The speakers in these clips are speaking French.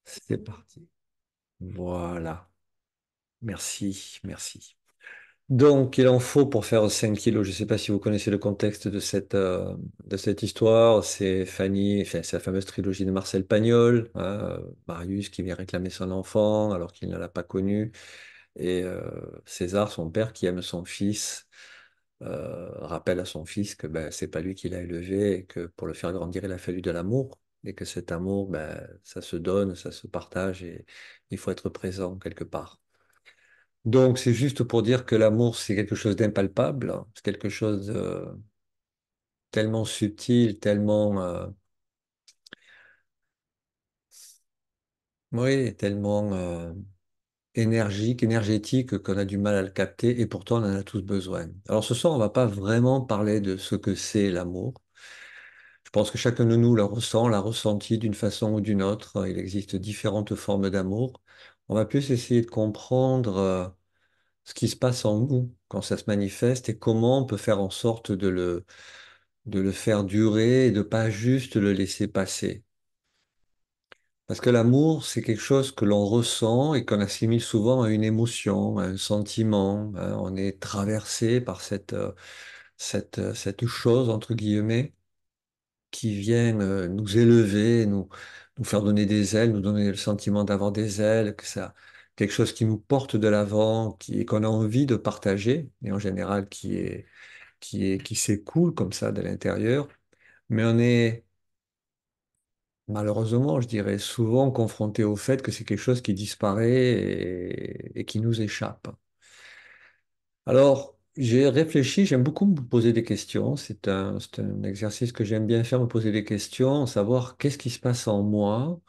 C'est parti. Voilà. Merci, merci. Donc, il en faut pour faire 5 kilos. Je ne sais pas si vous connaissez le contexte de cette histoire. C'est Fanny, enfin, c'est la fameuse trilogie de Marcel Pagnol, hein, Marius qui vient réclamer son enfant alors qu'il ne l'a pas connu. Et César, son père, qui aime son fils, rappelle à son fils que ben, c'est pas lui qui l'a élevé et que pour le faire grandir, il a fallu de l'amour. Et que cet amour, ben, ça se donne, ça se partage et il faut être présent quelque part. Donc, c'est juste pour dire que l'amour, c'est quelque chose d'impalpable, c'est quelque chose de tellement subtil, tellement, oui, tellement énergique, énergétique qu'on a du mal à le capter et pourtant on en a tous besoin. Alors ce soir, on va pas vraiment parler de ce que c'est l'amour. Je pense que chacun de nous le ressent, l'a ressenti d'une façon ou d'une autre. Il existe différentes formes d'amour. On va plus essayer de comprendre ce qui se passe en nous quand ça se manifeste et comment on peut faire en sorte de le faire durer et de pas juste le laisser passer. Parce que l'amour, c'est quelque chose que l'on ressent et qu'on assimile souvent à une émotion, à un sentiment, hein. On est traversé par cette chose, entre guillemets, qui vient nous élever, nous faire donner des ailes, nous donner le sentiment d'avoir des ailes, que ça, quelque chose qui nous porte de l'avant, qu'on a envie de partager, et en général qui s'écoule comme ça de l'intérieur. Mais on est malheureusement, je dirais, souvent confronté au fait que c'est quelque chose qui disparaît et qui nous échappe. Alors, j'ai réfléchi, j'aime beaucoup me poser des questions. C'est un exercice que j'aime bien faire, me poser des questions, savoir qu'est-ce qui se passe en moi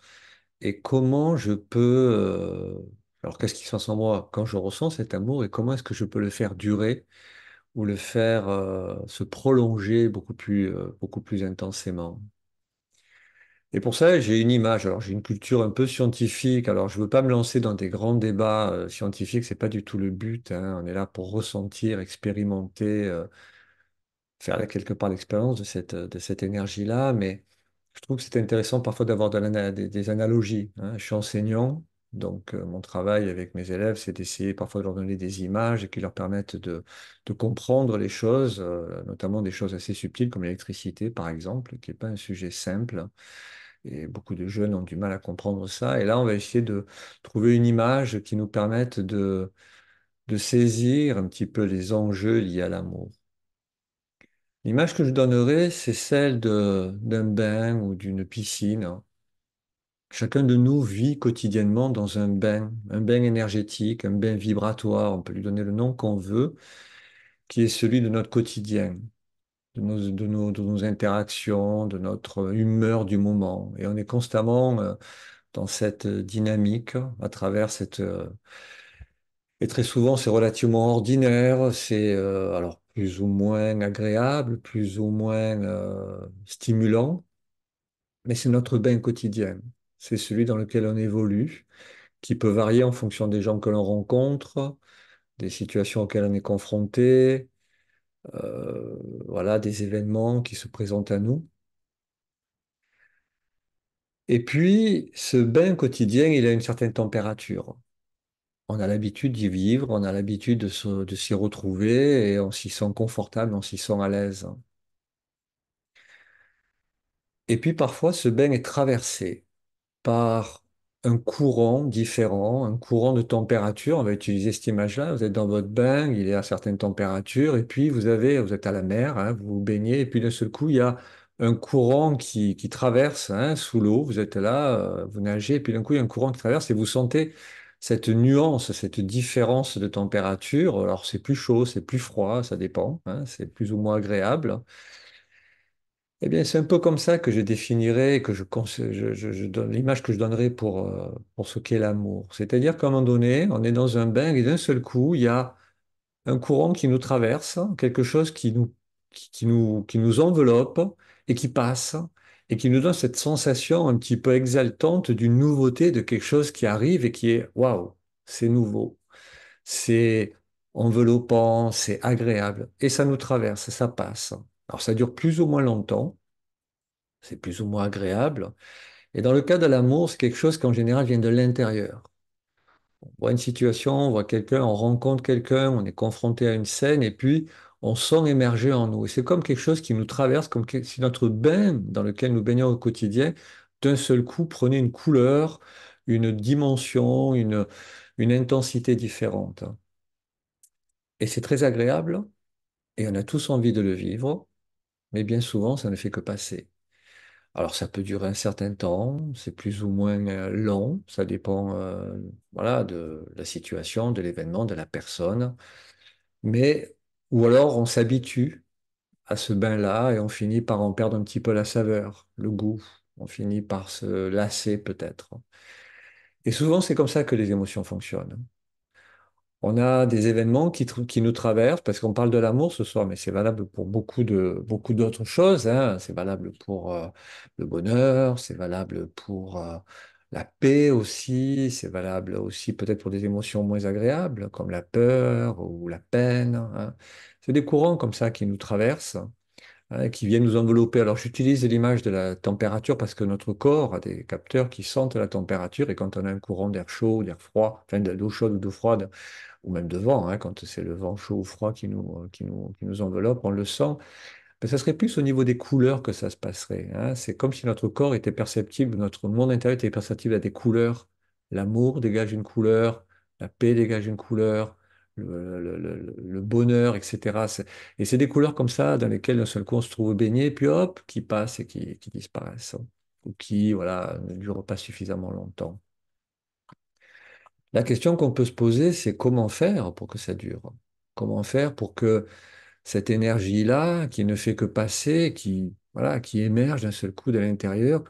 et comment je peux... alors, qu'est-ce qui se passe en moi quand je ressens cet amour et comment est-ce que je peux le faire durer ou le faire se prolonger beaucoup plus intensément. Et pour ça, j'ai une image. Alors, j'ai une culture un peu scientifique. Alors, je veux pas me lancer dans des grands débats scientifiques. C'est pas du tout le but, hein. On est là pour ressentir, expérimenter, quelque part l'expérience de cette énergie-là. Mais je trouve que c'est intéressant parfois d'avoir des analogies, hein. Je suis enseignant, donc mon travail avec mes élèves, c'est d'essayer parfois de leur donner des images qui leur permettent de comprendre les choses, notamment des choses assez subtiles comme l'électricité, par exemple, qui n'est pas un sujet simple. Et beaucoup de jeunes ont du mal à comprendre ça. Et là, on va essayer de trouver une image qui nous permette de saisir un petit peu les enjeux liés à l'amour. L'image que je donnerai, c'est celle d'un bain ou d'une piscine. Chacun de nous vit quotidiennement dans un bain énergétique, un bain vibratoire, on peut lui donner le nom qu'on veut, qui est celui de notre quotidien, de nos interactions, de notre humeur du moment. Et on est constamment dans cette dynamique, à travers et très souvent, c'est relativement ordinaire, c'est alors plus ou moins agréable, plus ou moins stimulant, mais c'est notre bain quotidien. C'est celui dans lequel on évolue, qui peut varier en fonction des gens que l'on rencontre, des situations auxquelles on est confronté, euh, voilà, des événements qui se présentent à nous. Et puis, ce bain quotidien, il a une certaine température. On a l'habitude d'y vivre, on a l'habitude de s'y retrouver et on s'y sent confortable, on s'y sent à l'aise. Et puis parfois, ce bain est traversé par un courant différent, un courant de température. On va utiliser cette image-là. Vous êtes dans votre bain, il est à certaines températures, et puis vous êtes à la mer, hein, vous vous baignez, et puis d'un seul coup, il y a un courant qui traverse, hein, sous l'eau. Vous êtes là, vous nagez, et puis d'un coup, il y a un courant qui traverse, et vous sentez cette nuance, cette différence de température. Alors, c'est plus chaud, c'est plus froid, ça dépend, hein, c'est plus ou moins agréable. Eh bien, c'est un peu comme ça que je définirais, que je donne l'image que je donnerais pour ce qu'est l'amour. C'est-à-dire qu'à un moment donné, on est dans un bain et d'un seul coup, il y a un courant qui nous traverse, quelque chose qui nous enveloppe et qui passe et qui nous donne cette sensation un petit peu exaltante d'une nouveauté, de quelque chose qui arrive et qui est waouh, c'est nouveau, c'est enveloppant, c'est agréable et ça nous traverse, ça passe. Alors ça dure plus ou moins longtemps. C'est plus ou moins agréable. Et dans le cas de l'amour, c'est quelque chose qui en général vient de l'intérieur. On voit une situation, on voit quelqu'un, on rencontre quelqu'un, on est confronté à une scène et puis on sent émerger en nous. Et c'est comme quelque chose qui nous traverse, comme si notre bain dans lequel nous baignons au quotidien, d'un seul coup prenait une couleur, une dimension, une intensité différente. Et c'est très agréable et on a tous envie de le vivre, mais bien souvent, ça ne fait que passer. Alors, ça peut durer un certain temps, c'est plus ou moins long, ça dépend voilà, de la situation, de l'événement, de la personne. Mais, ou alors, on s'habitue à ce bain-là et on finit par en perdre un petit peu la saveur, le goût. On finit par se lasser peut-être. Et souvent, c'est comme ça que les émotions fonctionnent. On a des événements qui nous traversent, parce qu'on parle de l'amour ce soir, mais c'est valable pour beaucoup d'autres choses, hein. C'est valable pour le bonheur, c'est valable pour la paix aussi, c'est valable aussi peut-être pour des émotions moins agréables, comme la peur ou la peine, hein. C'est des courants comme ça qui nous traversent, hein, qui viennent nous envelopper. Alors j'utilise l'image de la température parce que notre corps a des capteurs qui sentent la température, et quand on a un courant d'air chaud, d'air froid, enfin d'eau chaude ou d'eau froide, ou même de vent, hein, quand c'est le vent chaud ou froid qui nous enveloppe, on le sent. Mais ça serait plus au niveau des couleurs que ça se passerait, hein. C'est comme si notre corps était perceptible, notre monde intérieur était perceptible à des couleurs. L'amour dégage une couleur, la paix dégage une couleur, le bonheur, etc. Et c'est des couleurs comme ça dans lesquelles d'un seul coup on se trouve baigné, puis hop, qui passent et qui disparaissent, ou qui, voilà, ne durent pas suffisamment longtemps. La question qu'on peut se poser, c'est comment faire pour que ça dure? Comment faire pour que cette énergie-là, qui ne fait que passer, qui, voilà, qui émerge d'un seul coup de l'intérieur,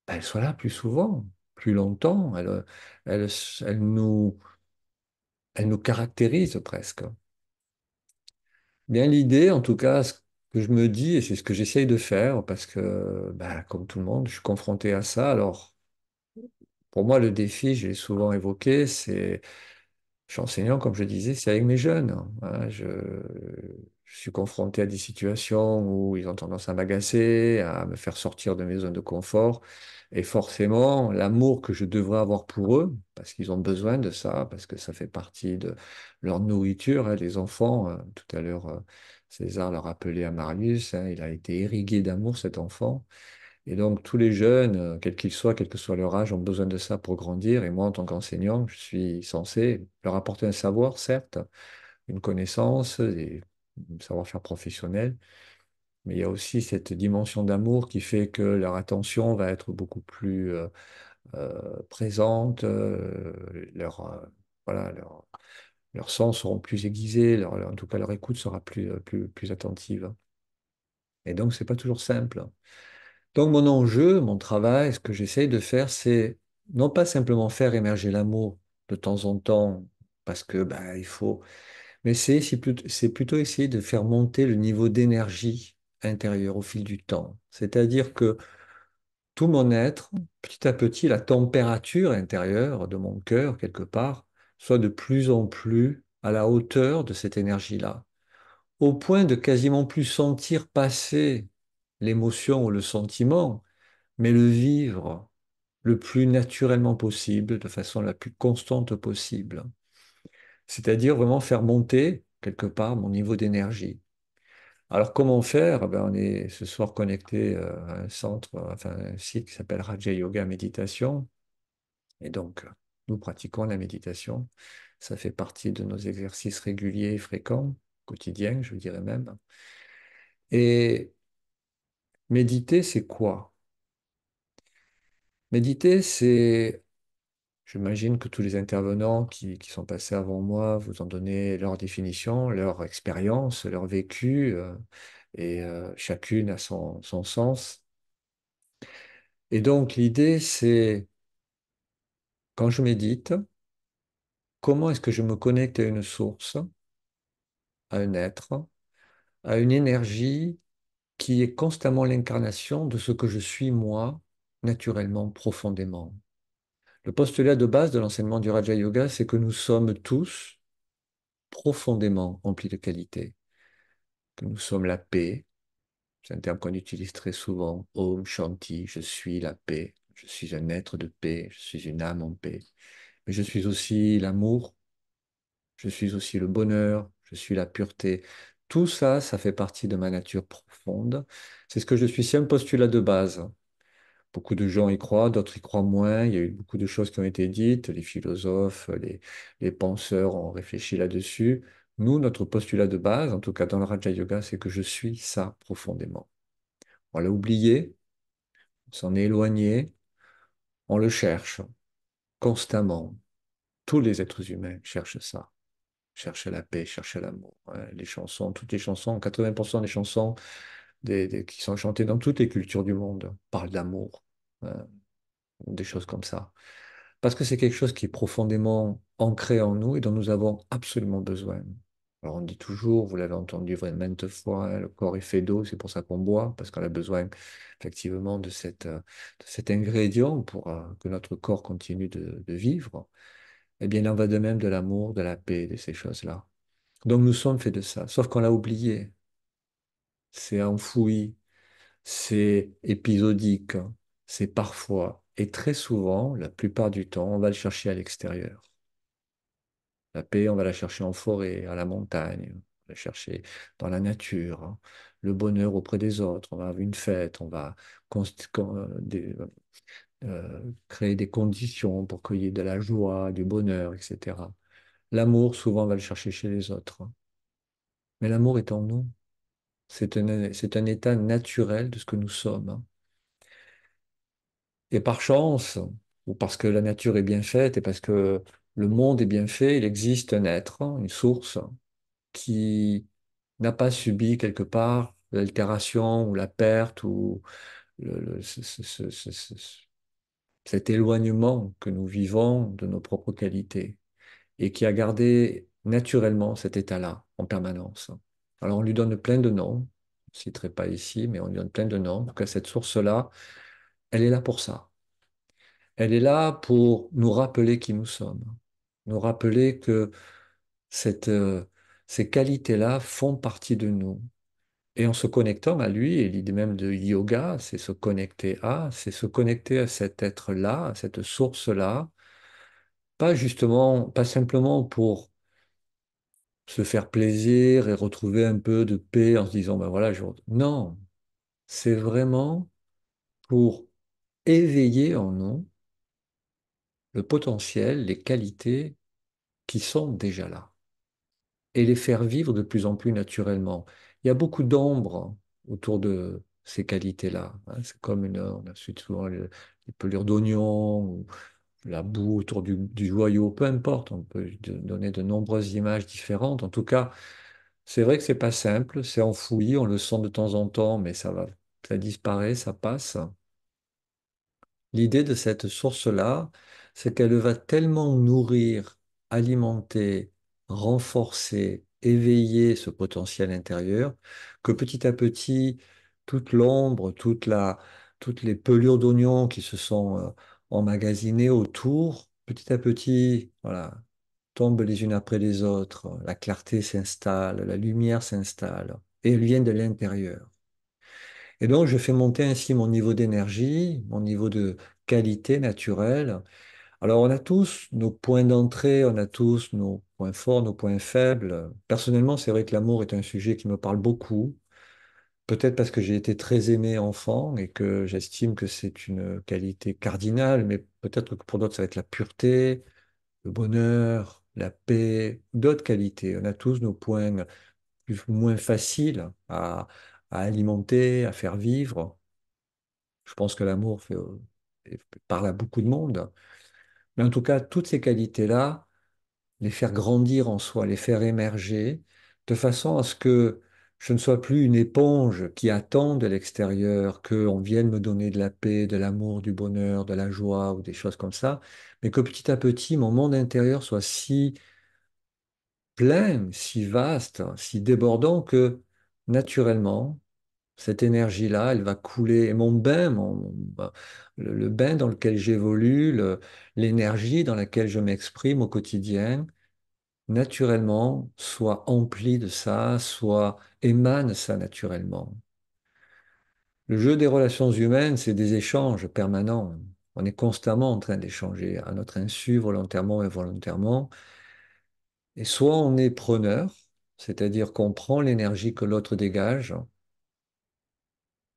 ben, elle soit là plus souvent, plus longtemps, elle, elle nous, elle nous caractérise presque. Bien l'idée, en tout cas, ce que je me dis, et c'est ce que j'essaye de faire, parce que, ben, comme tout le monde, je suis confronté à ça. Alors, pour moi, le défi, je l'ai souvent évoqué, c'est je suis enseignant, comme je disais, c'est avec mes jeunes, hein. Je suis confronté à des situations où ils ont tendance à m'agacer, à me faire sortir de mes zones de confort. Et forcément, l'amour que je devrais avoir pour eux, parce qu'ils ont besoin de ça, parce que ça fait partie de leur nourriture, hein, les enfants. Tout à l'heure, César leur rappelait à Marius, hein, il a été irrigué d'amour, cet enfant. Et donc, tous les jeunes, quels qu'ils soient, quel que soit leur âge, ont besoin de ça pour grandir. Et moi, en tant qu'enseignant, je suis censé leur apporter un savoir, certes, une connaissance, un savoir-faire professionnel, mais il y a aussi cette dimension d'amour qui fait que leur attention va être beaucoup plus présente, voilà, leurs sens seront plus aiguisés, en tout cas, leur écoute sera plus attentive. Et donc, c'est pas toujours simple. Donc mon enjeu, mon travail, ce que j'essaye de faire, c'est non pas simplement faire émerger l'amour de temps en temps, parce que bah, il faut, mais c'est plutôt essayer de faire monter le niveau d'énergie intérieure au fil du temps. C'est-à-dire que tout mon être, petit à petit, la température intérieure de mon cœur, quelque part, soit de plus en plus à la hauteur de cette énergie-là, au point de quasiment plus sentir passer l'émotion ou le sentiment, mais le vivre le plus naturellement possible, de façon la plus constante possible. C'est-à-dire vraiment faire monter quelque part mon niveau d'énergie. Alors comment faire? Ben, on est ce soir connecté à un centre, enfin un site qui s'appelle Raja Yoga Méditation. Et donc, nous pratiquons la méditation. Ça fait partie de nos exercices réguliers et fréquents, quotidiens, je dirais même. Et méditer, c'est quoi? Méditer, c'est j'imagine que tous les intervenants qui sont passés avant moi vous ont donné leur définition, leur expérience, leur vécu, et chacune a son sens. Et donc l'idée, c'est, quand je médite, comment est-ce que je me connecte à une source, à un être, à une énergie qui est constamment l'incarnation de ce que je suis moi, naturellement, profondément. Le postulat de base de l'enseignement du Raja Yoga, c'est que nous sommes tous profondément remplis de qualités, que nous sommes la paix. C'est un terme qu'on utilise très souvent. Om Shanti, je suis la paix. Je suis un être de paix, je suis une âme en paix. Mais je suis aussi l'amour, je suis aussi le bonheur, je suis la pureté. Tout ça, ça fait partie de ma nature profonde. C'est ce que je suis. C'est un postulat de base. Beaucoup de gens y croient, d'autres y croient moins. Il y a eu beaucoup de choses qui ont été dites. Les philosophes, les penseurs ont réfléchi là-dessus. Nous, notre postulat de base, en tout cas dans le Raja Yoga, c'est que je suis ça profondément. On l'a oublié, on s'en est éloigné, on le cherche constamment. Tous les êtres humains cherchent ça. Cherchent la paix, cherchent l'amour. Ouais, les chansons, toutes les chansons, 80% des chansons qui sont chantées dans toutes les cultures du monde parlent d'amour. Des choses comme ça. Parce que c'est quelque chose qui est profondément ancré en nous et dont nous avons absolument besoin. Alors on dit toujours, vous l'avez entendu maintes fois, hein, le corps est fait d'eau, c'est pour ça qu'on boit, parce qu'on a besoin effectivement de cet ingrédient pour que notre corps continue de vivre. Eh bien, il en va de même de l'amour, de la paix, de ces choses-là. Donc nous sommes faits de ça, sauf qu'on l'a oublié, c'est enfoui, c'est épisodique, c'est parfois, et très souvent, la plupart du temps, on va le chercher à l'extérieur. La paix, on va la chercher en forêt, à la montagne, on va la chercher dans la nature, hein. Le bonheur auprès des autres, on va avoir une fête, on va créer des conditions pour qu'il y ait de la joie, du bonheur, etc. L'amour, souvent, on va le chercher chez les autres, hein. Mais l'amour est en nous. C'est un état naturel de ce que nous sommes, hein. Et par chance, ou parce que la nature est bien faite et parce que le monde est bien fait, il existe un être, hein, une source qui n'a pas subi quelque part l'altération ou la perte ou cet éloignement que nous vivons de nos propres qualités et qui a gardé naturellement cet état-là en permanence. Alors on lui donne plein de noms, je ne citerai pas ici, mais on lui donne plein de noms. Donc cette source-là, elle est là pour ça. Elle est là pour nous rappeler qui nous sommes, nous rappeler que cette, euh, ces qualités-là font partie de nous. Et en se connectant à lui, et l'idée même de yoga, c'est se connecter à cet être-là, à cette source-là, pas simplement pour se faire plaisir et retrouver un peu de paix en se disant, ben voilà, non, c'est vraiment pour éveiller en nous le potentiel, les qualités qui sont déjà là et les faire vivre de plus en plus naturellement. Il y a beaucoup d'ombre autour de ces qualités-là, hein. C'est comme on a souvent les pelures d'oignon ou la boue autour du joyau, peu importe, on peut donner de nombreuses images différentes. En tout cas, c'est vrai que c'est pas simple, c'est enfoui, on le sent de temps en temps, mais ça disparaît, ça passe. L'idée de cette source-là, c'est qu'elle va tellement nourrir, alimenter, renforcer, éveiller ce potentiel intérieur que petit à petit, toute l'ombre, toutes les pelures d'oignons qui se sont emmagasinées autour, petit à petit, voilà, tombent les unes après les autres. La clarté s'installe, la lumière s'installe, et elle vient de l'intérieur. Et donc, je fais monter ainsi mon niveau d'énergie, mon niveau de qualité naturelle. Alors, on a tous nos points d'entrée, on a tous nos points forts, nos points faibles. Personnellement, c'est vrai que l'amour est un sujet qui me parle beaucoup. Peut-être parce que j'ai été très aimé enfant et que j'estime que c'est une qualité cardinale, mais peut-être que pour d'autres, ça va être la pureté, le bonheur, la paix, d'autres qualités. On a tous nos points plus ou moins faciles à alimenter, à faire vivre. Je pense que l'amour parle à beaucoup de monde. Mais en tout cas, toutes ces qualités-là, les faire grandir en soi, les faire émerger, de façon à ce que je ne sois plus une éponge qui attend de l'extérieur qu'on vienne me donner de la paix, de l'amour, du bonheur, de la joie ou des choses comme ça, mais que petit à petit, mon monde intérieur soit si plein, si vaste, si débordant que naturellement, cette énergie-là, elle va couler. Et mon bain, le bain dans lequel j'évolue, l'énergie dans laquelle je m'exprime au quotidien, naturellement, soit empli de ça, soit émane ça naturellement. Le jeu des relations humaines, c'est des échanges permanents. On est constamment en train d'échanger à notre insu, volontairement et involontairement. Et soit on est preneur, c'est-à-dire qu'on prend l'énergie que l'autre dégage,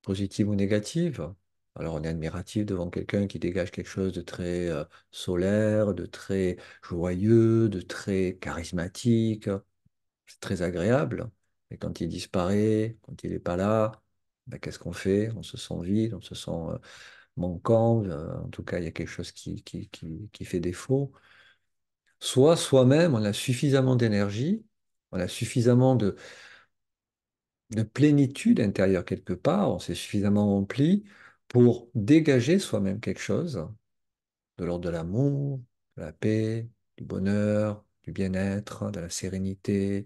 positive ou négative. Alors on est admiratif devant quelqu'un qui dégage quelque chose de très solaire, de très joyeux, de très charismatique. C'est très agréable. Et quand il disparaît, quand il n'est pas là, ben, qu'est-ce qu'on fait? On se sent vide, on se sent manquant. En tout cas, il y a quelque chose qui fait défaut. Soit soi-même, on a suffisamment d'énergie, on a suffisamment de plénitude intérieure quelque part, on s'est suffisamment rempli pour dégager soi-même quelque chose de l'ordre de l'amour, de la paix, du bonheur, du bien-être, de la sérénité,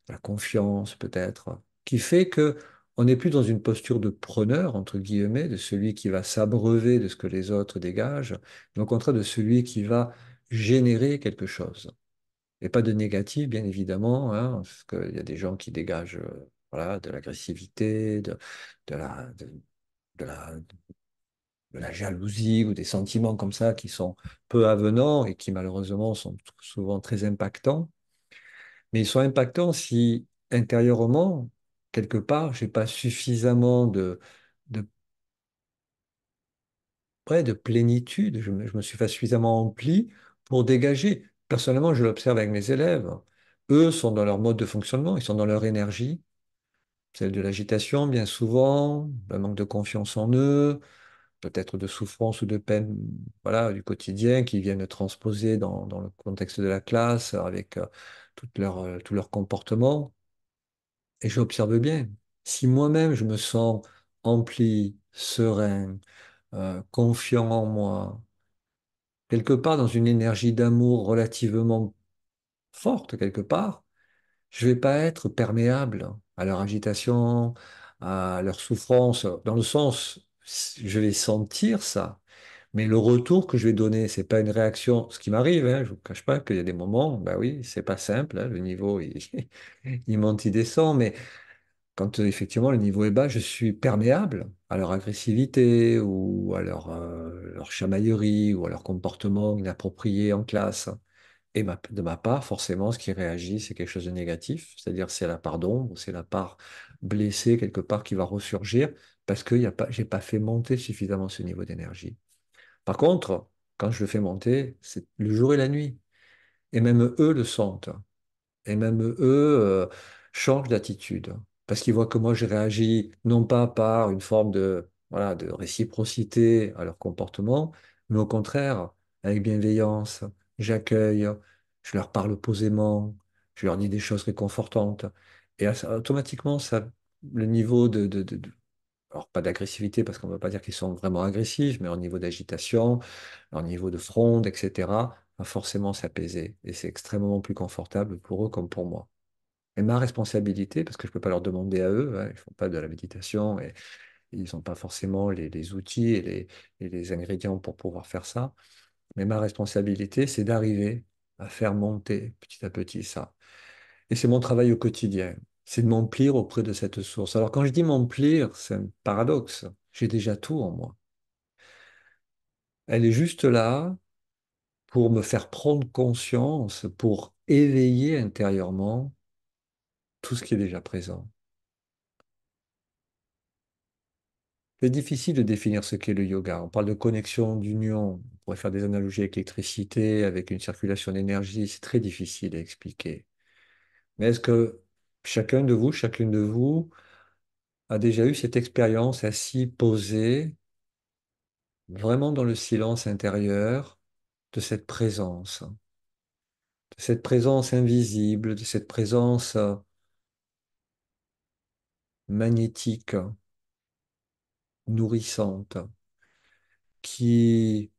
de la confiance peut-être, qui fait que on n'est plus dans une posture de preneur, entre guillemets, de celui qui va s'abreuver de ce que les autres dégagent, mais au contraire de celui qui va générer quelque chose. Et pas de négatif, bien évidemment, hein, parce qu'il y a des gens qui dégagent voilà, de l'agressivité, de la, de la, de la jalousie ou des sentiments comme ça qui sont peu avenants et qui malheureusement sont souvent très impactants. Mais ils sont impactants si intérieurement, quelque part, j'ai pas suffisamment de, ouais, de plénitude, je me suis pas suffisamment rempli pour dégager. Personnellement, je l'observe avec mes élèves. Eux sont dans leur mode de fonctionnement, ils sont dans leur énergie, celle de l'agitation bien souvent, un manque de confiance en eux, peut-être de souffrance ou de peine voilà, du quotidien qui viennent transposer dans le contexte de la classe avec tout leur comportement. Et j'observe bien. Si moi-même je me sens rempli, serein, confiant en moi, quelque part dans une énergie d'amour relativement forte, quelque part, je vais pas être perméable à leur agitation, à leur souffrance, dans le sens, je vais sentir ça. Mais le retour que je vais donner, c'est pas une réaction. Ce qui m'arrive, hein, je vous cache pas qu'il y a des moments, bah oui, c'est pas simple, hein, le niveau il monte, il descend, mais quand effectivement le niveau est bas, je suis perméable à leur agressivité ou à leur chamaillerie ou à leur comportement inapproprié en classe. Et de ma part, forcément, ce qui réagit, c'est quelque chose de négatif, c'est-à-dire c'est la part d'ombre, c'est la part blessée quelque part qui va ressurgir parce que j'ai pas fait monter suffisamment ce niveau d'énergie. Par contre, quand je le fais monter, c'est le jour et la nuit. Et même eux le sentent. Et même eux changent d'attitude. Parce qu'ils voient que moi, je réagis non pas par une forme voilà, de réciprocité à leur comportement, mais au contraire, avec bienveillance, j'accueille, je leur parle posément, je leur dis des choses réconfortantes. Et automatiquement, le niveau alors pas d'agressivité, parce qu'on ne va pas dire qu'ils sont vraiment agressifs, mais au niveau d'agitation, au niveau de fronde, etc., va forcément s'apaiser. Et c'est extrêmement plus confortable pour eux comme pour moi. Et ma responsabilité, parce que je ne peux pas leur demander à eux, hein, ils ne font pas de la méditation et ils n'ont pas forcément les outils et les ingrédients pour pouvoir faire ça. Mais ma responsabilité, c'est d'arriver à faire monter petit à petit ça. Et c'est mon travail au quotidien. C'est de m'emplir auprès de cette source. Alors quand je dis m'emplir, c'est un paradoxe. J'ai déjà tout en moi. Elle est juste là pour me faire prendre conscience, pour éveiller intérieurement tout ce qui est déjà présent. C'est difficile de définir ce qu'est le yoga. On parle de connexion, d'union. On pourrait faire des analogies avec l'électricité, avec une circulation d'énergie. C'est très difficile à expliquer. Mais est-ce que chacun de vous, chacune de vous, a déjà eu cette expérience assis, posé, vraiment dans le silence intérieur de cette présence invisible, de cette présence magnétique, nourrissante, qui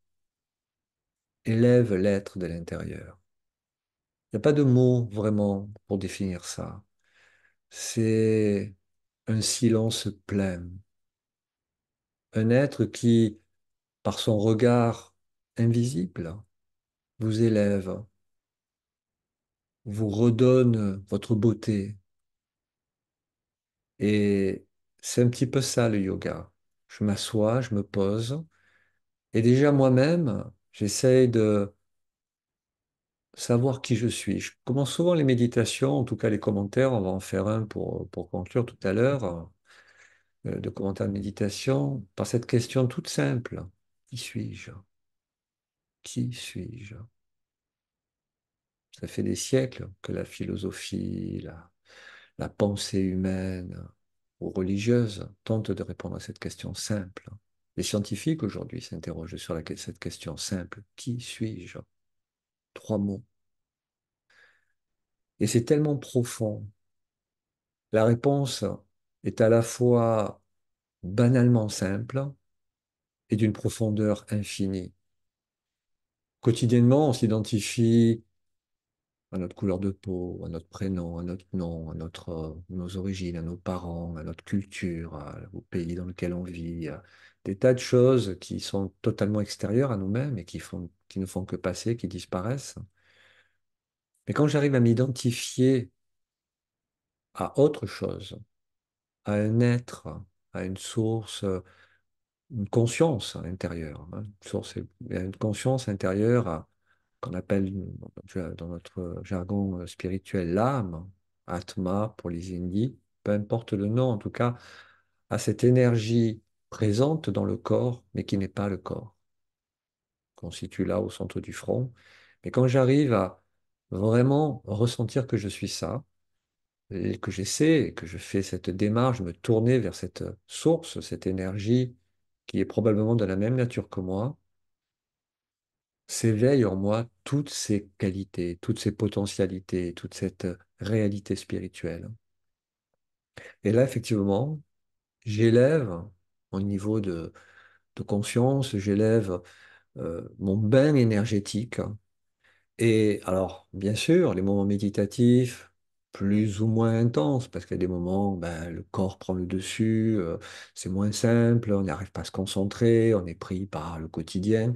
élève l'être de l'intérieur. Il n'y a pas de mots vraiment pour définir ça. C'est un silence plein, un être qui, par son regard invisible, vous élève, vous redonne votre beauté. Et c'est un petit peu ça le yoga. Je m'assois, je me pose Et déjà moi-même, j'essaye de savoir qui je suis. Je commence souvent les méditations, en tout cas les commentaires, on va en faire un pour conclure tout à l'heure, de commentaires de méditation, par cette question toute simple. Qui suis-je? Qui suis-je? Ça fait des siècles que la philosophie, la pensée humaine ou religieuse tentent de répondre à cette question simple. Les scientifiques aujourd'hui s'interrogent sur cette question simple. Qui suis-je? Trois mots. Et c'est tellement profond. La réponse est à la fois banalement simple et d'une profondeur infinie. Quotidiennement, on s'identifie à notre couleur de peau, à notre prénom, à notre nom, à nos origines, à nos parents, à notre culture, au pays dans lequel on vit, à des tas de choses qui sont totalement extérieures à nous-mêmes et qui ne font que passer, qui disparaissent. Mais quand j'arrive à m'identifier à autre chose, à un être, à une source, une conscience intérieure, hein, une conscience intérieure qu'on appelle dans notre jargon spirituel l'âme, Atma pour les Hindis, peu importe le nom, en tout cas, à cette énergie présente dans le corps, mais qui n'est pas le corps, qu'on situe là au centre du front. Mais quand j'arrive à vraiment ressentir que je suis ça, et que j'essaie, et que je fais cette démarche, me tourner vers cette source, cette énergie qui est probablement de la même nature que moi, s'éveille en moi toutes ces qualités, toutes ces potentialités, toute cette réalité spirituelle. Et là, effectivement, j'élève mon niveau de conscience, j'élève mon bain énergétique. Et alors, bien sûr, les moments méditatifs, plus ou moins intenses, parce qu'il y a des moments où ben, le corps prend le dessus, c'est moins simple, on n'arrive pas à se concentrer, on est pris par le quotidien.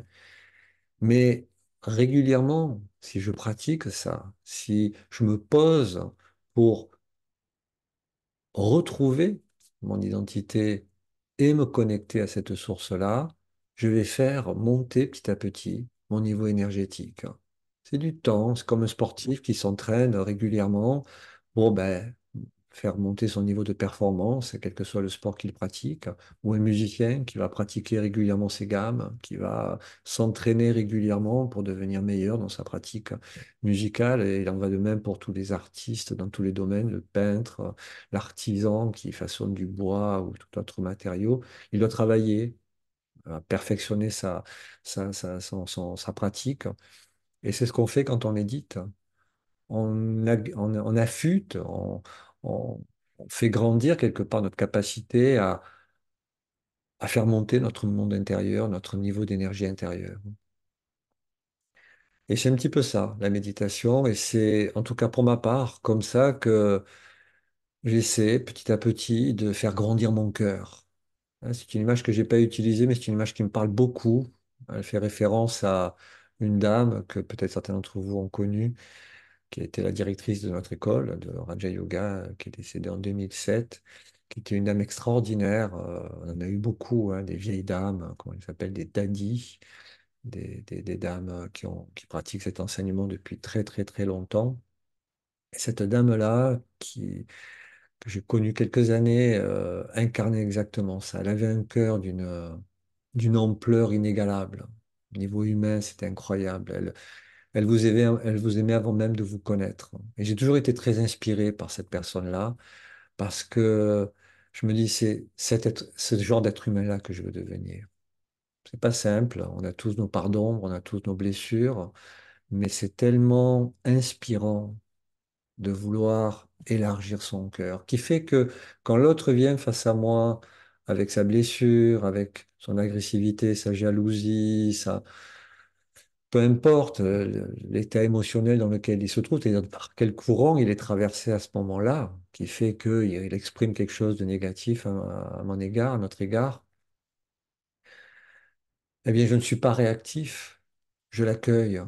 Mais régulièrement, si je pratique ça, si je me pose pour retrouver mon identité et me connecter à cette source-là, je vais faire monter petit à petit mon niveau énergétique. C'est du temps, c'est comme un sportif qui s'entraîne régulièrement pour ben, faire monter son niveau de performance, quel que soit le sport qu'il pratique, ou un musicien qui va pratiquer régulièrement ses gammes, qui va s'entraîner régulièrement pour devenir meilleur dans sa pratique musicale. Et il en va de même pour tous les artistes dans tous les domaines, le peintre, l'artisan qui façonne du bois ou tout autre matériau. Il doit travailler à perfectionner sa pratique. Et c'est ce qu'on fait quand on médite. On affûte, on- on fait grandir quelque part notre capacité à faire monter notre monde intérieur, notre niveau d'énergie intérieure. Et c'est un petit peu ça, la méditation. Et c'est, en tout cas pour ma part, comme ça que j'essaie petit à petit de faire grandir mon cœur. Hein, c'est une image que j'ai pas utilisée, mais c'est une image qui me parle beaucoup. Elle fait référence à une dame que peut-être certains d'entre vous ont connue, qui a été la directrice de notre école de Raja Yoga, qui est décédée en 2007, qui était une dame extraordinaire. On en a eu beaucoup, hein, des vieilles dames, comment elles s'appellent, des daddies, des dames qui pratiquent cet enseignement depuis très très très longtemps. Et cette dame-là, que j'ai connue quelques années, incarnait exactement ça. Elle avait un cœur d'une ampleur inégalable. Au niveau humain, c'était incroyable. Elle vous aimait avant même de vous connaître. Et j'ai toujours été très inspiré par cette personne-là, parce que je me dis, c'est ce genre d'être humain-là que je veux devenir. C'est pas simple, on a tous nos parts d'ombre, on a tous nos blessures, mais c'est tellement inspirant de vouloir élargir son cœur, qui fait que quand l'autre vient face à moi avec sa blessure, avec son agressivité, sa jalousie, peu importe l'état émotionnel dans lequel il se trouve, c'est-à-dire par quel courant il est traversé à ce moment-là, qui fait qu'il exprime quelque chose de négatif à mon égard, à notre égard, eh bien, je ne suis pas réactif. Je l'accueille.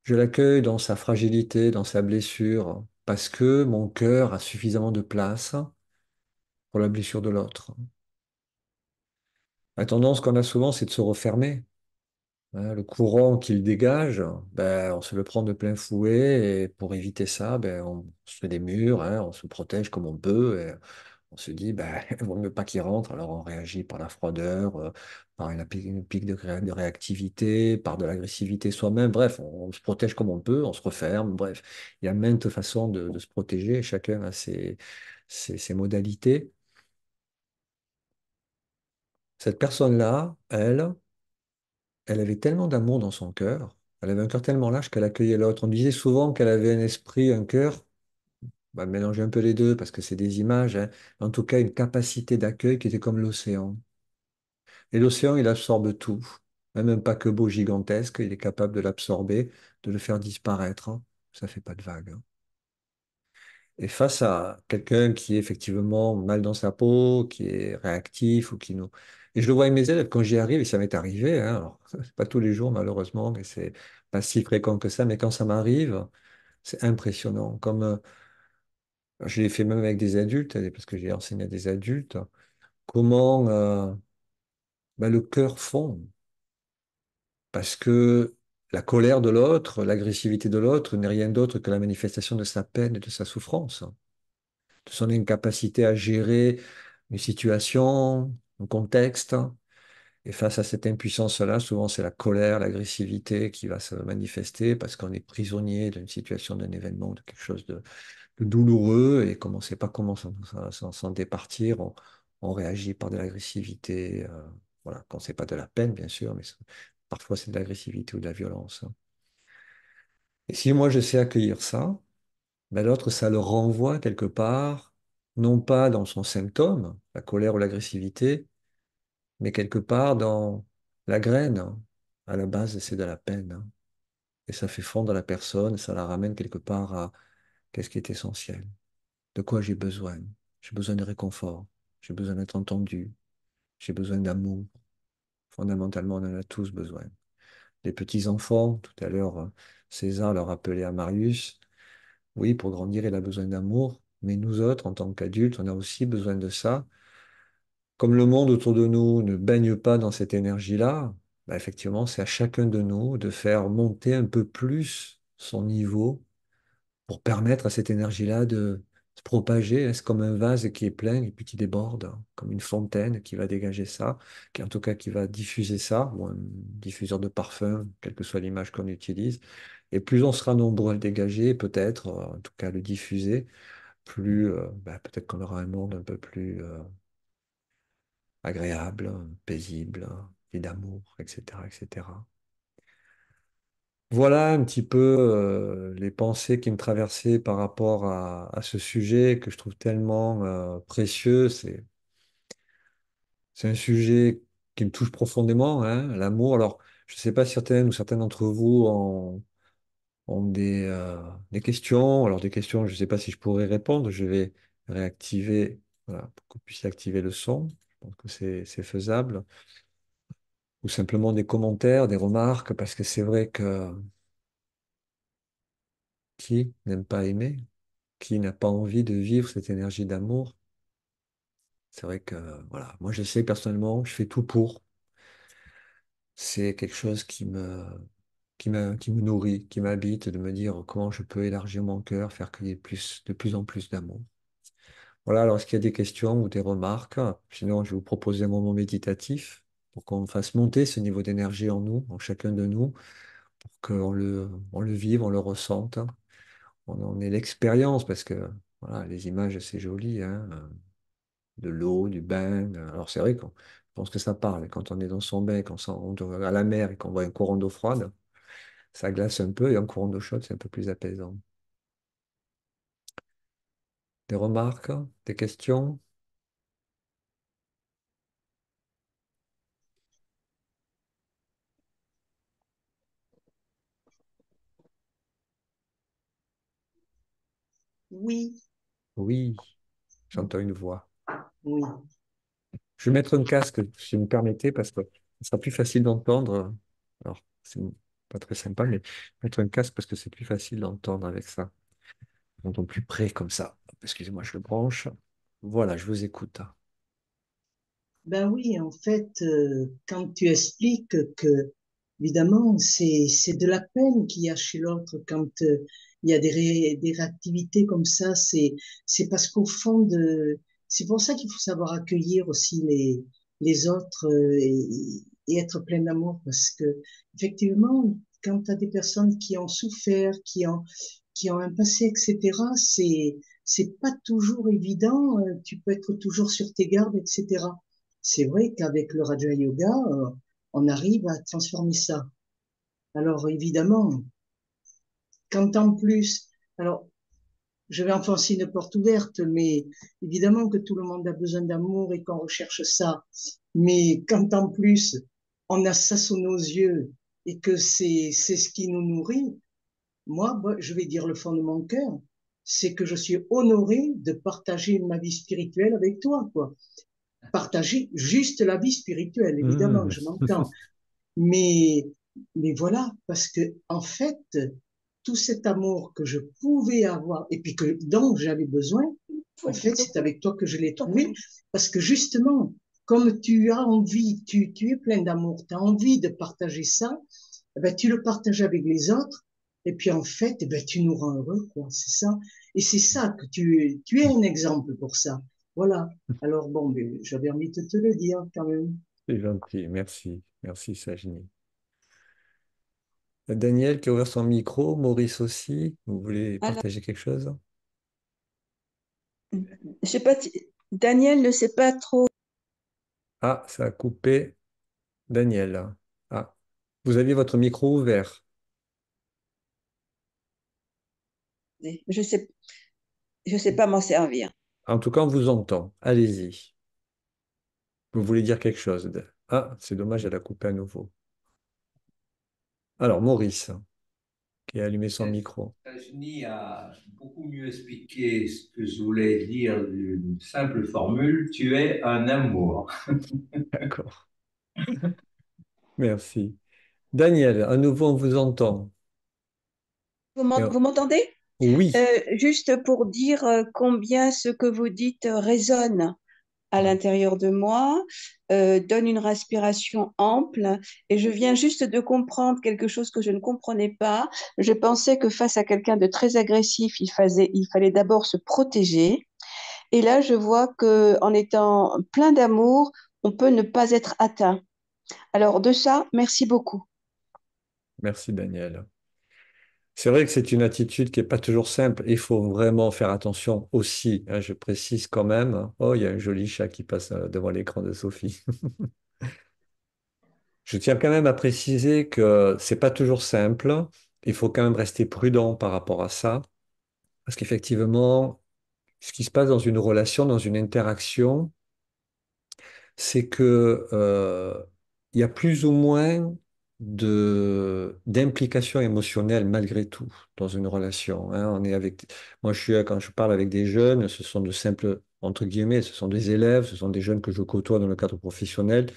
Je l'accueille dans sa fragilité, dans sa blessure, parce que mon cœur a suffisamment de place pour la blessure de l'autre. La tendance qu'on a souvent, c'est de se refermer. Hein. Le courant qu'il dégage, ben, on se le prend de plein fouet et pour éviter ça, ben, on se fait des murs, hein, on se protège comme on peut. Et on se dit, ben, il vaut mieux pas qu'il rentre. Alors on réagit par la froideur, par une pique de réactivité, par de l'agressivité soi-même. Bref, on se protège comme on peut, on se referme. Bref, il y a maintes façons de se protéger. Chacun a ses modalités. Cette personne-là, elle avait tellement d'amour dans son cœur, elle avait un cœur tellement large qu'elle accueillait l'autre. On disait souvent qu'elle avait un esprit, un cœur, bah, mélanger un peu les deux parce que c'est des images, hein. En tout cas une capacité d'accueil qui était comme l'océan. Et l'océan, il absorbe tout, même un paquebot gigantesque, il est capable de l'absorber, de le faire disparaître, hein. Ça fait pas de vague, hein. Et face à quelqu'un qui est effectivement mal dans sa peau, qui est réactif ou qui nous... Et je le vois avec mes élèves quand j'y arrive, et ça m'est arrivé, hein, alors, c'est pas tous les jours malheureusement, mais c'est pas si fréquent que ça, mais quand ça m'arrive, c'est impressionnant. Comme je l'ai fait même avec des adultes, parce que j'ai enseigné à des adultes, comment bah, le cœur fond. Parce que la colère de l'autre, l'agressivité de l'autre n'est rien d'autre que la manifestation de sa peine et de sa souffrance, de son incapacité à gérer une situation, un contexte. Et face à cette impuissance-là, souvent c'est la colère, l'agressivité qui va se manifester parce qu'on est prisonnier d'une situation, d'un événement, de quelque chose de douloureux et comme on ne sait pas comment s'en départir, on réagit par de l'agressivité. Voilà, quand c'est pas de la peine, bien sûr, mais parfois c'est de l'agressivité ou de la violence, hein. Et si moi je sais accueillir ça, ben l'autre, ça le renvoie quelque part, non pas dans son symptôme, la colère ou l'agressivité, mais quelque part dans la graine, hein. À la base, c'est de la peine, hein. Et ça fait fondre la personne, ça la ramène quelque part à qu'est-ce qui est essentiel, de quoi j'ai besoin. J'ai besoin de réconfort, j'ai besoin d'être entendu, j'ai besoin d'amour. Fondamentalement, on en a tous besoin. Les petits-enfants, tout à l'heure, César leur rappelait à Marius, oui, pour grandir, il a besoin d'amour, mais nous autres, en tant qu'adultes, on a aussi besoin de ça. Comme le monde autour de nous ne baigne pas dans cette énergie-là, bah, effectivement, c'est à chacun de nous de faire monter un peu plus son niveau pour permettre à cette énergie-là de se propager. C'est comme un vase qui est plein et puis qui déborde, hein, comme une fontaine qui va dégager ça, qui en tout cas qui va diffuser ça, ou un diffuseur de parfum, quelle que soit l'image qu'on utilise. Et plus on sera nombreux à le dégager, peut-être, en tout cas le diffuser, plus bah, peut-être qu'on aura un monde un peu plus agréable, paisible, et d'amour, etc., etc. Voilà un petit peu les pensées qui me traversaient par rapport à ce sujet que je trouve tellement précieux. C'est un sujet qui me touche profondément, hein, l'amour. Alors, je ne sais pas si certaines ou certains d'entre vous ont des questions. Alors, des questions, je ne sais pas si je pourrais répondre. Je vais réactiver, voilà, pour que vous puissiez activer le son. Je pense que c'est faisable. Ou simplement des commentaires, des remarques, parce que c'est vrai que qui n'aime pas aimer? Qui n'a pas envie de vivre cette énergie d'amour? C'est vrai que, voilà, moi je sais personnellement, je fais tout pour. C'est quelque chose qui me nourrit, qui m'habite, de me dire comment je peux élargir mon cœur, faire qu'il y ait de plus en plus d'amour. Voilà, alors est-ce qu'il y a des questions ou des remarques? Sinon, je vais vous proposer un moment méditatif pour qu'on fasse monter ce niveau d'énergie en nous, en chacun de nous, pour on le vive, on le ressente. On en ait l'expérience parce que voilà, les images, c'est joli, hein, de l'eau, du bain. Alors c'est vrai qu'on pense que ça parle. Quand on est dans son bain, on va à la mer et qu'on voit un courant d'eau froide, ça glace un peu et un courant d'eau chaude, c'est un peu plus apaisant. Des remarques, des questions? Oui, Oui, j'entends une voix. oui. Je vais mettre un casque, si vous me permettez, parce que ce sera plus facile d'entendre. Alors, c'est pas très sympa, mais mettre un casque parce que c'est plus facile d'entendre avec ça. On entend plus près comme ça. Excusez-moi, je le branche. Voilà, je vous écoute. Ben oui, en fait, quand tu expliques que, évidemment, c'est de la peine qu'il y a chez l'autre quand il y a des réactivités comme ça, c'est parce qu'au fond c'est pour ça qu'il faut savoir accueillir aussi les autres et être plein d'amour parce que, effectivement, quand tu as des personnes qui ont souffert, qui ont un passé, etc., c'est pas toujours évident, tu peux être toujours sur tes gardes, etc. C'est vrai qu'avec le Raja Yoga, on arrive à transformer ça. Alors évidemment, quand en plus, alors je vais enfoncer une porte ouverte, mais évidemment que tout le monde a besoin d'amour et qu'on recherche ça. Mais quand en plus on a ça sous nos yeux et que c'est ce qui nous nourrit, moi, je vais dire le fond de mon cœur, c'est que je suis honoré de partager ma vie spirituelle avec toi, quoi. Partager juste la vie spirituelle, évidemment, Hmm. je m'entends. Mais, mais voilà, parce que, en fait, tout cet amour que je pouvais avoir et puis dont j'avais besoin, en fait, c'est avec toi que je l'ai trouvé. Parce que justement, comme tu as envie, tu es plein d'amour, tu as envie de partager ça, eh ben, tu le partages avec les autres. Et puis, en fait, eh ben, tu nous rends heureux, quoi. C'est ça. Et c'est ça que tu es un exemple pour ça. Voilà. Alors, bon, ben, j'avais envie de te le dire quand même. C'est gentil, merci. Merci, Sajini. Daniel qui a ouvert son micro, Maurice aussi, vous voulez Alors, partager quelque chose? je sais pas, Daniel ne sait pas trop. Ah, ça a coupé. Daniel. Ah, vous aviez votre micro ouvert. Je sais pas m'en servir. En tout cas, on vous entend. Allez-y. Vous voulez dire quelque chose? Ah, c'est dommage, elle a coupé à nouveau. Alors, Maurice, qui a allumé son micro. Virginie a beaucoup mieux expliqué ce que je voulais dire d'une simple formule. Tu es un amour. D'accord. Merci. Daniel, à nouveau, on vous entend. Et- Vous m'entendez? Oui. Juste pour dire combien ce que vous dites résonne à l'intérieur de moi, donne une respiration ample et je viens juste de comprendre quelque chose que je ne comprenais pas. Je pensais que face à quelqu'un de très agressif, il fallait d'abord se protéger. Et là, je vois que en étant plein d'amour, on peut ne pas être atteint. Alors de ça, merci beaucoup. Merci, Daniel. C'est vrai que c'est une attitude qui n'est pas toujours simple. Il faut vraiment faire attention aussi, hein, je précise quand même. Oh, il y a un joli chat qui passe devant l'écran de Sophie. Je tiens quand même à préciser que c'est pas toujours simple. Il faut quand même rester prudent par rapport à ça. Parce qu'effectivement, ce qui se passe dans une relation, dans une interaction, c'est que il y a plus ou moins d'implication émotionnelle malgré tout dans une relation, hein. Moi, quand je parle avec des jeunes, ce sont de simples, entre guillemets, ce sont des élèves, ce sont des jeunes que je côtoie dans le cadre professionnel.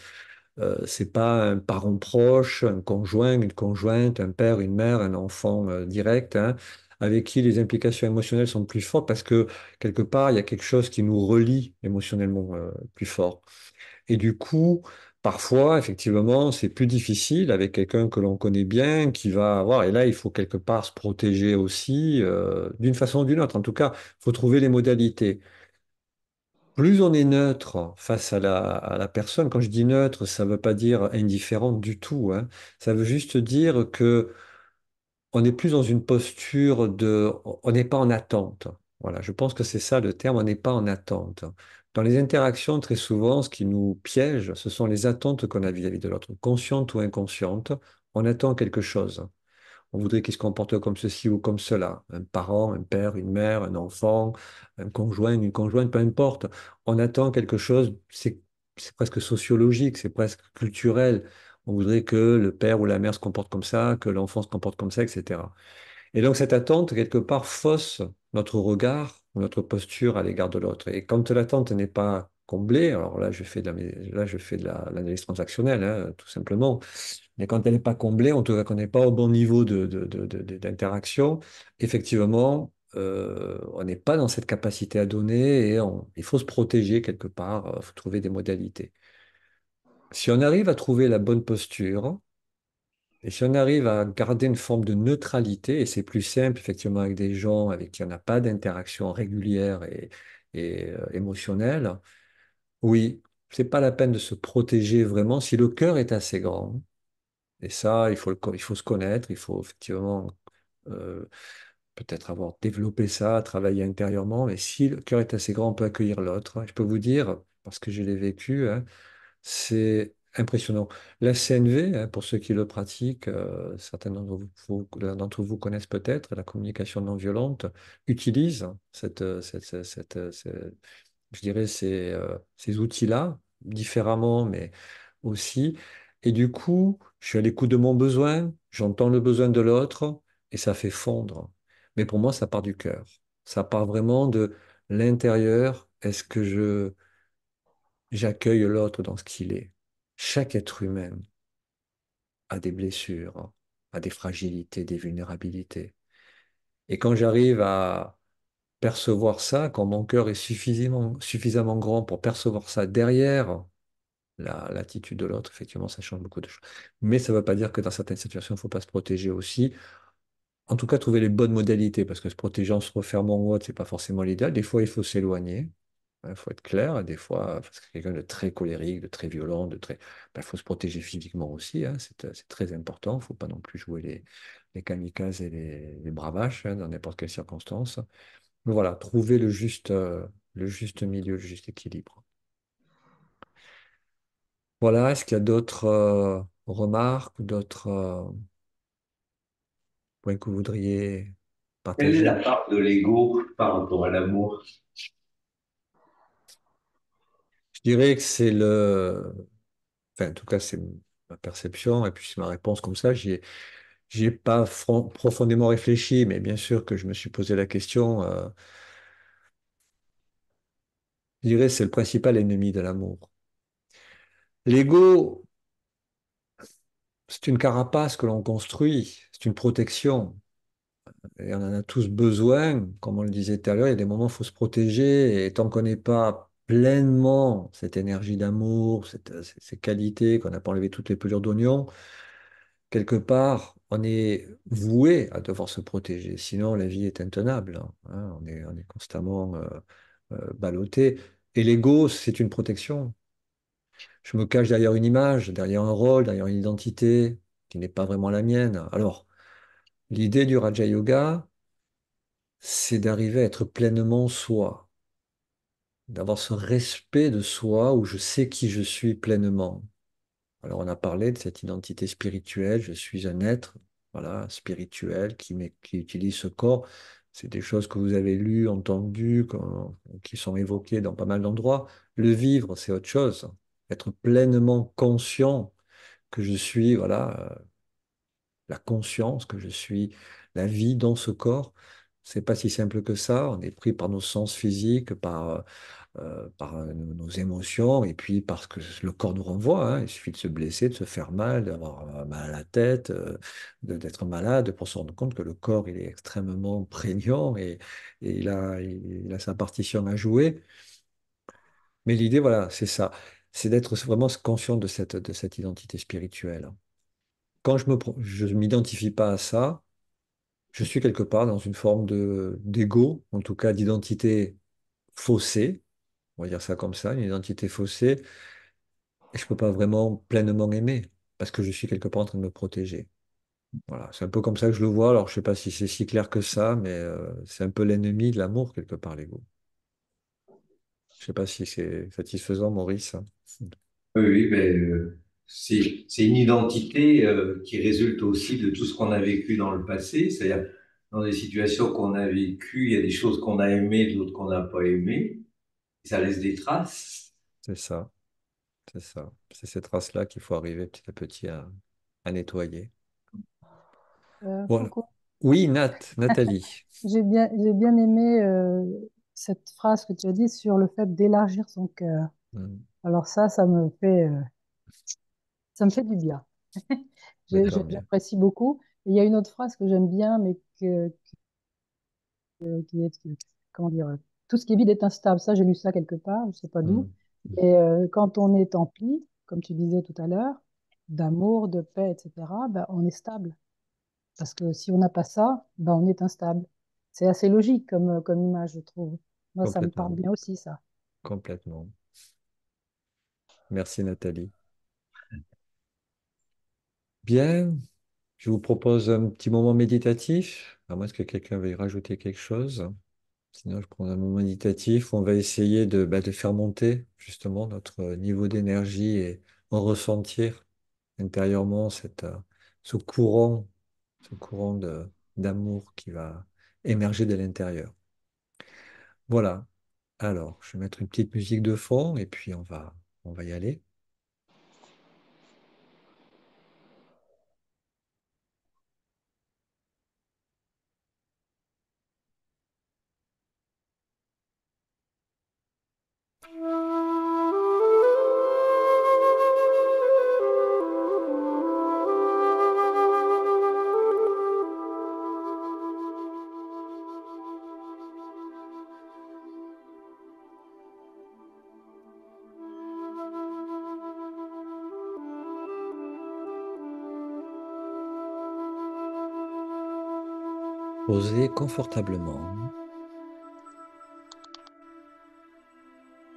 C'est pas un parent proche, un conjoint, une conjointe, un père, une mère, un enfant direct, hein, avec qui les implications émotionnelles sont plus fortes parce que quelque part, il y a quelque chose qui nous relie émotionnellement plus fort. Et du coup, parfois, effectivement, c'est plus difficile avec quelqu'un que l'on connaît bien, qui va avoir, et là, il faut quelque part se protéger aussi, d'une façon ou d'une autre. En tout cas, il faut trouver les modalités. Plus on est neutre face à la personne, quand je dis neutre, ça ne veut pas dire indifférent du tout, hein. Ça veut juste dire que on est plus dans une posture on n'est pas en attente. Voilà, je pense que c'est ça le terme, on n'est pas en attente. Dans les interactions, très souvent, ce qui nous piège, ce sont les attentes qu'on a vis-à-vis de l'autre, conscientes ou inconscientes. On attend quelque chose. On voudrait qu'il se comporte comme ceci ou comme cela. Un parent, un père, une mère, un enfant, un conjoint, une conjointe, peu importe. On attend quelque chose, c'est presque sociologique, c'est presque culturel. On voudrait que le père ou la mère se comporte comme ça, que l'enfant se comporte comme ça, etc. Et donc cette attente, quelque part, fausse notre regard, notre posture à l'égard de l'autre. Et quand l'attente n'est pas comblée, alors là, je fais de l'analyse transactionnelle, hein, tout simplement. Mais quand elle n'est pas comblée, en tout cas qu'on n'est pas au bon niveau d'interaction, effectivement, on n'est pas dans cette capacité à donner et il faut se protéger quelque part, il faut trouver des modalités. Si on arrive à trouver la bonne posture, et si on arrive à garder une forme de neutralité, et c'est plus simple effectivement avec des gens avec qui on n'a pas d'interaction régulière et émotionnelle, oui, c'est pas la peine de se protéger vraiment si le cœur est assez grand. Et ça, il faut se connaître, il faut effectivement euh, peut-être avoir développé ça, travaillé intérieurement. Mais si le cœur est assez grand, on peut accueillir l'autre. Je peux vous dire, parce que je l'ai vécu, hein, c'est impressionnant. La CNV, hein, pour ceux qui le pratiquent, certains d'entre vous connaissent peut-être, la communication non violente, utilise je dirais, ces outils-là, différemment, mais aussi. Et du coup, je suis à l'écoute de mon besoin, j'entends le besoin de l'autre, et ça fait fondre. Mais pour moi, ça part du cœur. Ça part vraiment de l'intérieur. Est-ce que j'accueille l'autre dans ce qu'il est? Chaque être humain a des blessures, a des fragilités, des vulnérabilités. Et quand j'arrive à percevoir ça, quand mon cœur est suffisamment grand pour percevoir ça derrière l'attitude de l'autre, effectivement, ça change beaucoup de choses. Mais ça ne veut pas dire que dans certaines situations, il ne faut pas se protéger aussi. En tout cas, trouver les bonnes modalités, parce que se protéger en se refermant ou autre, ce n'est pas forcément l'idéal. Des fois, il faut s'éloigner. Il faut être clair. Et des fois, parce que quelqu'un de très colérique, de très violent, il faut se protéger physiquement aussi, hein. C'est très important. Il ne faut pas non plus jouer les kamikazes et les bravaches, hein, dans n'importe quelle circonstance. Mais voilà, trouver le juste milieu, le juste équilibre. Voilà, est-ce qu'il y a d'autres remarques, d'autres points que vous voudriez Quelle est la partager? part de l'ego par rapport à l'amour? Je dirais que enfin, en tout cas, c'est ma perception, et puis c'est ma réponse comme ça. J'y ai pas profondément réfléchi, mais bien sûr que je me suis posé la question. Je dirais que c'est le principal ennemi de l'amour. L'ego, c'est une carapace que l'on construit, c'est une protection. Et on en a tous besoin, comme on le disait tout à l'heure, il y a des moments où il faut se protéger, et tant qu'on n'est pas pleinement cette énergie d'amour, ces qualités, qu'on n'a pas enlevé toutes les pelures d'oignon, quelque part, on est voué à devoir se protéger. Sinon, la vie est intenable, hein. On est constamment ballotté. Et l'ego, c'est une protection. Je me cache derrière une image, derrière un rôle, derrière une identité qui n'est pas vraiment la mienne. Alors, l'idée du Raja Yoga, c'est d'arriver à être pleinement soi, d'avoir ce respect de soi où je sais qui je suis pleinement. Alors on a parlé de cette identité spirituelle, je suis un être, voilà, spirituel qui utilise ce corps. C'est des choses que vous avez lues, entendues, qui sont évoquées dans pas mal d'endroits. Le vivre, c'est autre chose. Être pleinement conscient que je suis, voilà, la conscience, que je suis la vie dans ce corps. C'est pas si simple que ça. On est pris par nos sens physiques, par nos émotions, et puis parce que le corps nous renvoie, hein. Il suffit de se blesser, de se faire mal, d'avoir mal à la tête, d'être malade pour se rendre compte que le corps, il est extrêmement prégnant et il a sa partition à jouer. Mais l'idée, voilà, c'est ça. C'est d'être vraiment conscient de cette identité spirituelle. Quand je ne m'identifie pas à ça, je suis quelque part dans une forme d'ego, en tout cas d'identité faussée, on va dire ça comme ça, une identité faussée, et je ne peux pas vraiment pleinement aimer, parce que je suis quelque part en train de me protéger. Voilà, c'est un peu comme ça que je le vois, alors je ne sais pas si c'est si clair que ça, mais c'est un peu l'ennemi de l'amour, quelque part, l'ego. Je ne sais pas si c'est satisfaisant, Maurice. Oui, oui, ben, c'est une identité qui résulte aussi de tout ce qu'on a vécu dans le passé. C'est-à-dire, dans des situations qu'on a vécues, il y a des choses qu'on a aimées, d'autres qu'on n'a pas aimées. Et ça laisse des traces. C'est ça, c'est ça. C'est cette race-là qu'il faut arriver petit à petit à nettoyer. Voilà. Coucou. Oui, Nathalie. J'ai bien aimé cette phrase que tu as dit sur le fait d'élargir son cœur. Hmm, Alors ça me fait du bien. mais tant mieux. J'apprécie beaucoup. Et il y a une autre phrase que j'aime bien, mais qui est, comment dire, tout ce qui est vide est instable. Ça, j'ai lu ça quelque part, je sais pas d'où. Hmm, Et quand on est empli, comme tu disais tout à l'heure, d'amour, de paix, etc., ben, on est stable. Parce que si on n'a pas ça, ben, on est instable. C'est assez logique comme image, je trouve. Moi, ça me parle Complètement, bien aussi, ça. complètement. Merci Nathalie. Bien, je vous propose un petit moment méditatif. À moins que quelqu'un veuille rajouter quelque chose. Sinon, je prends un moment méditatif où on va essayer de faire monter justement notre niveau d'énergie et en ressentir intérieurement ce courant, ce courant d'amour qui va émerger de l'intérieur. Voilà. Alors, je vais mettre une petite musique de fond et puis on va y aller. Posez confortablement,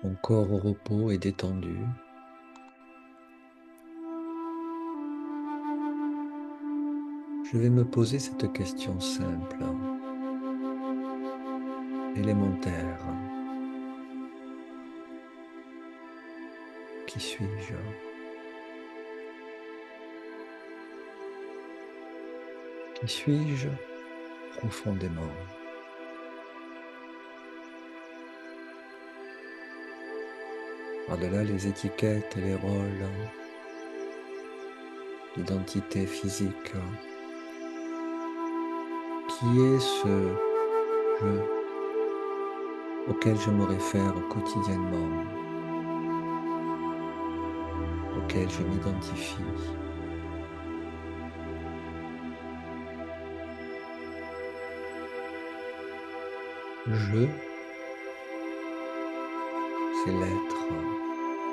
mon corps au repos et détendu. Je vais me poser cette question simple, élémentaire. Qui suis-je? Qui suis-je profondément? Par-delà les étiquettes et les rôles, l'identité physique, qui est ce je auquel je me réfère quotidiennement, auquel je m'identifie. Je, c'est l'être,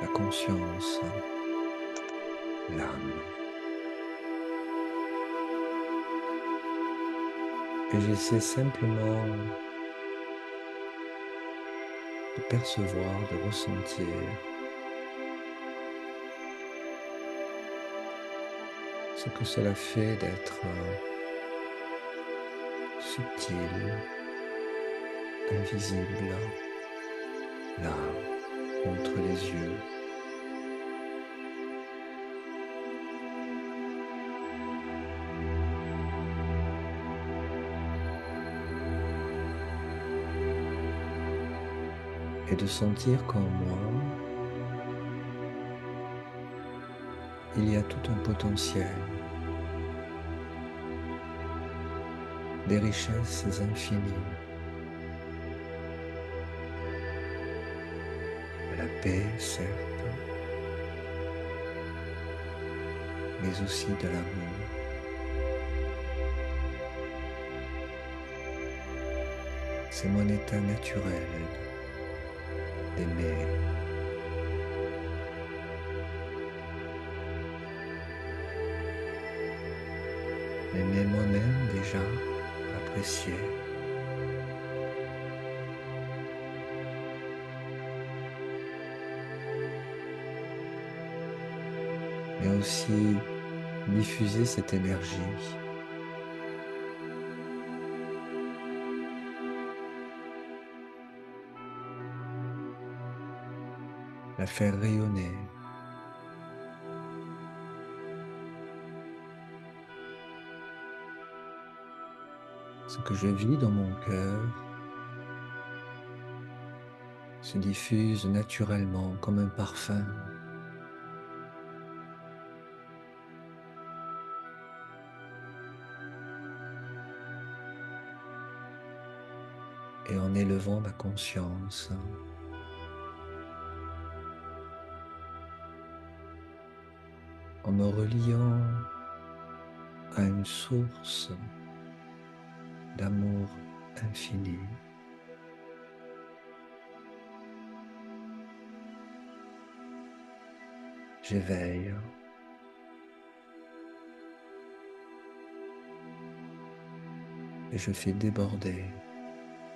la conscience, l'âme. Et j'essaie simplement de percevoir, de ressentir ce que cela fait d'être subtil, invisible, là, entre les yeux. Et de sentir qu'en moi, il y a tout un potentiel, des richesses infinies, de la paix, certes, mais aussi de l'amour. C'est mon état naturel d'aimer. M'aimer moi-même déjà, apprécier. Mais aussi diffuser cette énergie. La faire rayonner. Ce que je vis dans mon cœur se diffuse naturellement comme un parfum. Et en élevant ma conscience, en me reliant à une source d'amour infini. j'éveille et je fais déborder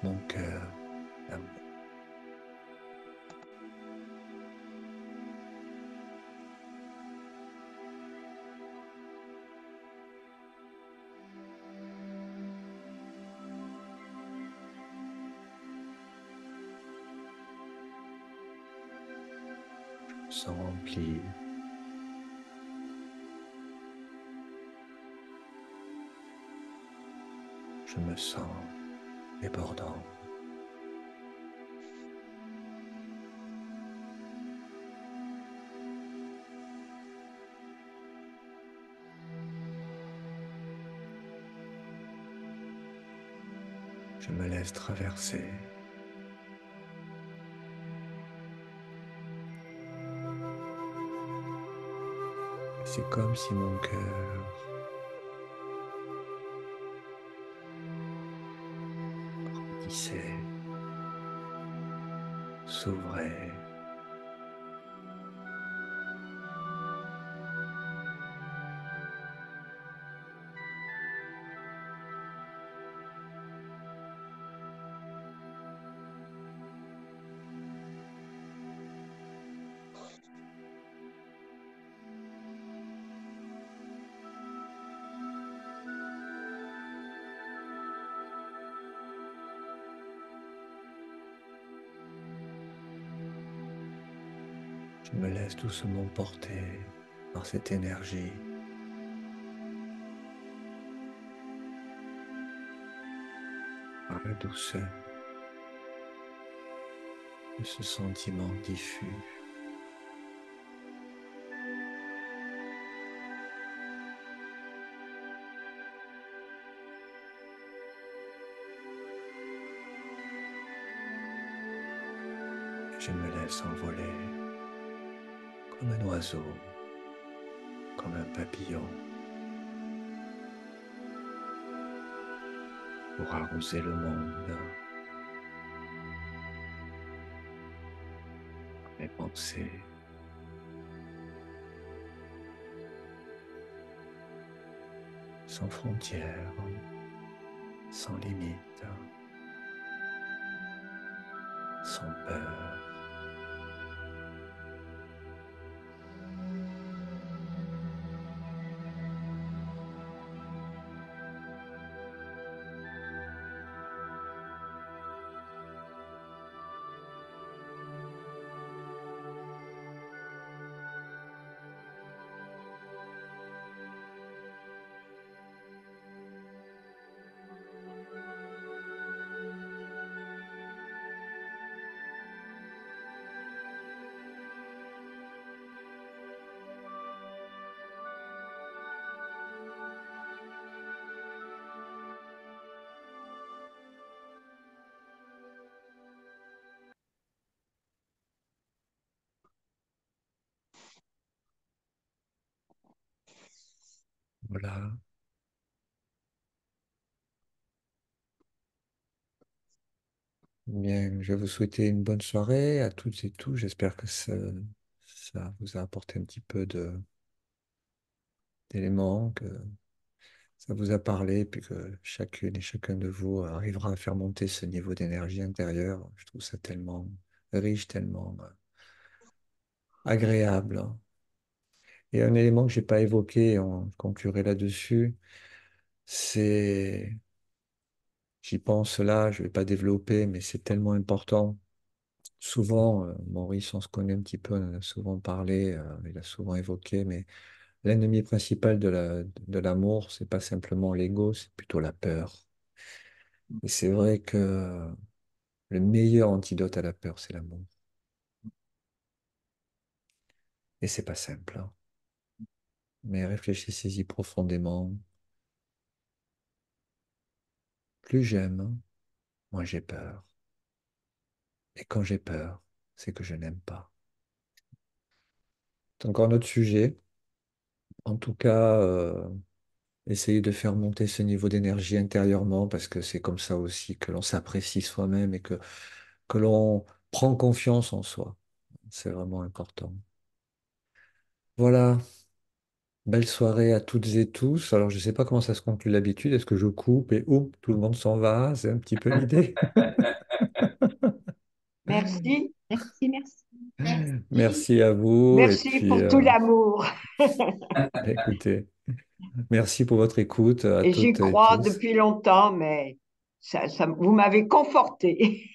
mon cœur d'amour. Je me sens rempli. Je me sens débordant. Je me laisse traverser. C'est comme si mon cœur grandissait, s'ouvrait. Je me laisse doucement porter par cette énergie, par la douceur de ce sentiment diffus. Je me laisse envoler comme un oiseau, comme un papillon, pour arroser le monde. Mes pensées, sans frontières, sans limites, sans peur. Voilà. Bien, je vais vous souhaiter une bonne soirée à toutes et tous. J'espère que ça vous a apporté un petit peu d'éléments, que ça vous a parlé, puis que chacune et chacun de vous arrivera à faire monter ce niveau d'énergie intérieure. Je trouve ça tellement riche, tellement agréable. Et un élément que j'ai pas évoqué, on conclurait là-dessus, c'est, j'y pense là, je vais pas développer, mais c'est tellement important. Souvent, Maurice, on se connaît un petit peu, on en a souvent parlé, il a souvent évoqué, mais l'ennemi principal de l'amour, c'est pas simplement l'ego, c'est plutôt la peur. Et c'est vrai que le meilleur antidote à la peur, c'est l'amour. Et c'est pas simple, hein. Mais réfléchissez-y profondément. Plus j'aime, moins j'ai peur. Et quand j'ai peur, c'est que je n'aime pas. C'est encore un autre sujet. En tout cas, essayez de faire monter ce niveau d'énergie intérieurement parce que c'est comme ça aussi que l'on s'apprécie soi-même et que l'on prend confiance en soi. C'est vraiment important. Voilà, belle soirée à toutes et tous. Alors, je ne sais pas comment ça se conclut l'habitude. Est-ce que je coupe et tout le monde s'en va? C'est un petit peu l'idée. Merci. Merci, merci. Merci. Merci à vous. Et Merci puis, pour tout l'amour. écoutez, merci pour votre écoute à Et j'y toutes et crois tous. depuis longtemps, mais vous m'avez conforté.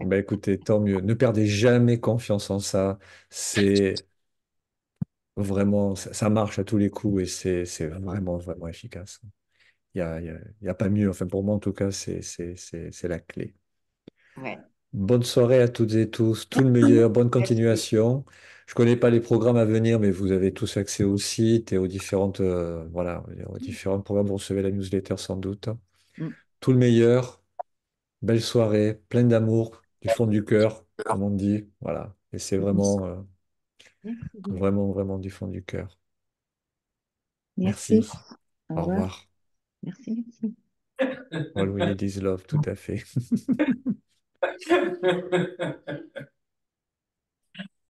Ben, écoutez, tant mieux. Ne perdez jamais confiance en ça. C'est vraiment, ça marche à tous les coups et c'est vraiment, vraiment efficace. Il y a pas mieux. Enfin, pour moi, en tout cas, c'est la clé. Ouais. Bonne soirée à toutes et tous. Tout le meilleur. Bonne Merci. continuation. Je connais pas les programmes à venir, mais vous avez tous accès au site et aux différentes, voilà, aux différents programmes. Vous recevez la newsletter sans doute. Mm. Tout le meilleur. Belle soirée. Pleine d'amour du fond du cœur, comme on dit. Voilà. Et c'est vraiment, Merci bien. vraiment, vraiment du fond du cœur. Merci. Merci. Au Au revoir. revoir. Merci, merci. All we need is love, tout à fait.